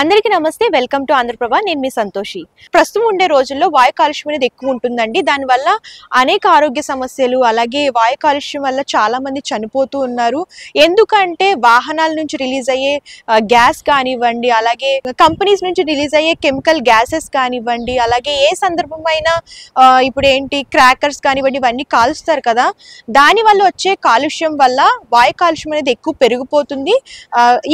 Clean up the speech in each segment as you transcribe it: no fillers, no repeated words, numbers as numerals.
అందరికీ నమస్తే, welcome to Andhraprabha. నేను మీ సంతోషి. ప్రస్తుతం ఉండే రోజుల్లో వాయు కాలుష్యం అనేది ఎక్కువ ఉంటుందండి. దానివల్ల అనేక ఆరోగ్య సమస్యలు, అలాగే వాయు కాలుష్యం వల్ల చాలా మంది చనిపోతూ ఉన్నారు. ఎందుకంటే వాహనాల నుంచి రిలీజ్ అయ్యే గ్యాస్ కానివ్వండి, అలాగే కంపెనీస్ నుంచి రిలీజ్ అయ్యే కెమికల్ గ్యాసెస్ కానివ్వండి, అలాగే ఏ సందర్భమైనా ఇప్పుడు ఏంటి క్రాకర్స్ కానివ్వండి, ఇవన్నీ కాలుస్తారు కదా. దానివల్ల వచ్చే కాలుష్యం వల్ల వాయు కాలుష్యం అనేది ఎక్కువ పెరిగిపోతుంది.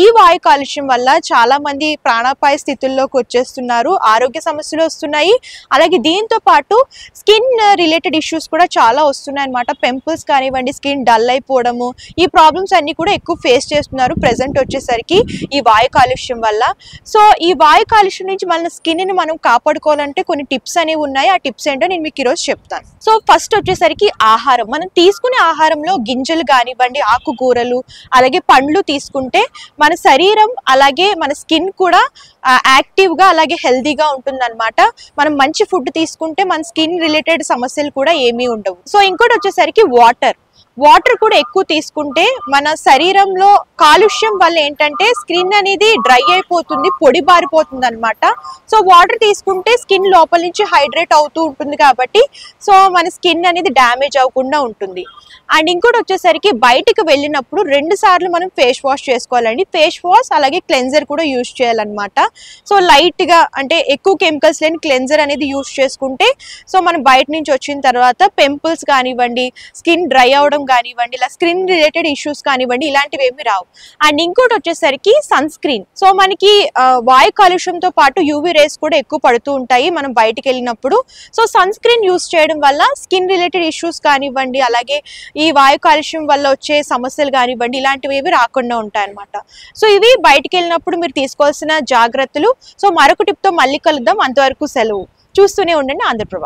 ఈ వాయు కాలుష్యం వల్ల చాలా మంది ప్రాణాపాయ స్థితుల్లోకి వచ్చేస్తున్నారు, ఆరోగ్య సమస్యలు వస్తున్నాయి. అలాగే దీంతో పాటు స్కిన్ రిలేటెడ్ ఇష్యూస్ కూడా చాలా వస్తున్నాయి అన్నమాట. పింపుల్స్ కానివ్వండి, స్కిన్ డల్ అయిపోవడము, ఈ ప్రాబ్లమ్స్ అన్ని కూడా ఎక్కువ ఫేస్ చేస్తున్నారు ప్రెసెంట్ వచ్చేసరికి ఈ వాయు కాలుష్యం వల్ల. సో ఈ వాయు కాలుష్యం నుంచి మన స్కిన్ని మనం కాపాడుకోవాలంటే కొన్ని టిప్స్ అనేవి ఉన్నాయి. ఆ టిప్స్ ఏంటో నేను మీకు ఈరోజు చెప్తాను. సో ఫస్ట్ వచ్చేసరికి ఆహారం. మనం తీసుకునే ఆహారంలో గింజలు కానివ్వండి, ఆకుకూరలు, అలాగే పండ్లు తీసుకుంటే మన శరీరం అలాగే మన స్కిన్ కూడా యాక్టివ్గా అలాగే హెల్దీగా ఉంటుందన్నమాట. మనం మంచి ఫుడ్ తీసుకుంటే మన స్కిన్ రిలేటెడ్ సమస్యలు కూడా ఏమీ ఉండవు. సో ఇంకోటి వచ్చేసరికి వాటర్ కూడా ఎక్కువ తీసుకుంటే మన శరీరంలో కాలుష్యం వల్ల ఏంటంటే స్కిన్ అనేది డ్రై అయిపోతుంది, పొడి బారిపోతుంది అనమాట. సో వాటర్ తీసుకుంటే స్కిన్ లోపల నుంచి హైడ్రేట్ అవుతూ ఉంటుంది కాబట్టి సో మన స్కిన్ అనేది డ్యామేజ్ అవ్వకుండా ఉంటుంది. అండ్ ఇంకోటి వచ్చేసరికి బయటికి వెళ్ళినప్పుడు 2 సార్లు మనం ఫేస్ వాష్ చేసుకోవాలండి. ఫేస్ వాష్ అలాగే క్లెన్జర్ కూడా యూజ్ చేయాలన్నమాట. సో లైట్గా అంటే ఎక్కువ కెమికల్స్ లేని క్లెన్జర్ అనేది యూజ్ చేసుకుంటే సో మనం బయట నుంచి వచ్చిన తర్వాత పింపుల్స్ కానివ్వండి, స్కిన్ డ్రై అవడం కానివ్వండి, ఇలా స్కిన్ రిలేటెడ్ ఇష్యూస్ కానివ్వండి, ఇలాంటివి ఏమి రావు. అండ్ ఇంకోటి వచ్చేసరికి సన్ స్క్రీన్. సో మనకి వాయు కాలుష్యంతో పాటు యూవీ రేస్ కూడా ఎక్కువ పడుతూ ఉంటాయి మనం బయటికి వెళ్ళినప్పుడు. సో సన్ స్క్రీన్ యూజ్ చేయడం వల్ల స్కిన్ రిలేటెడ్ ఇష్యూస్ కానివ్వండి, అలాగే ఈ వాయు కాలుష్యం వల్ల వచ్చే సమస్యలు కానివ్వండి, ఇలాంటివి ఏవి రాకుండా ఉంటాయన్నమాట. సో ఇవి బయటికి వెళ్ళినప్పుడు మీరు తీసుకోవాల్సిన జాగ్రత్తలు. సో మరొక టిప్తో మళ్ళీ కలుద్దాం. అంతవరకు సెలవు. చూస్తూనే ఉండండి ఆంధ్రప్రభ.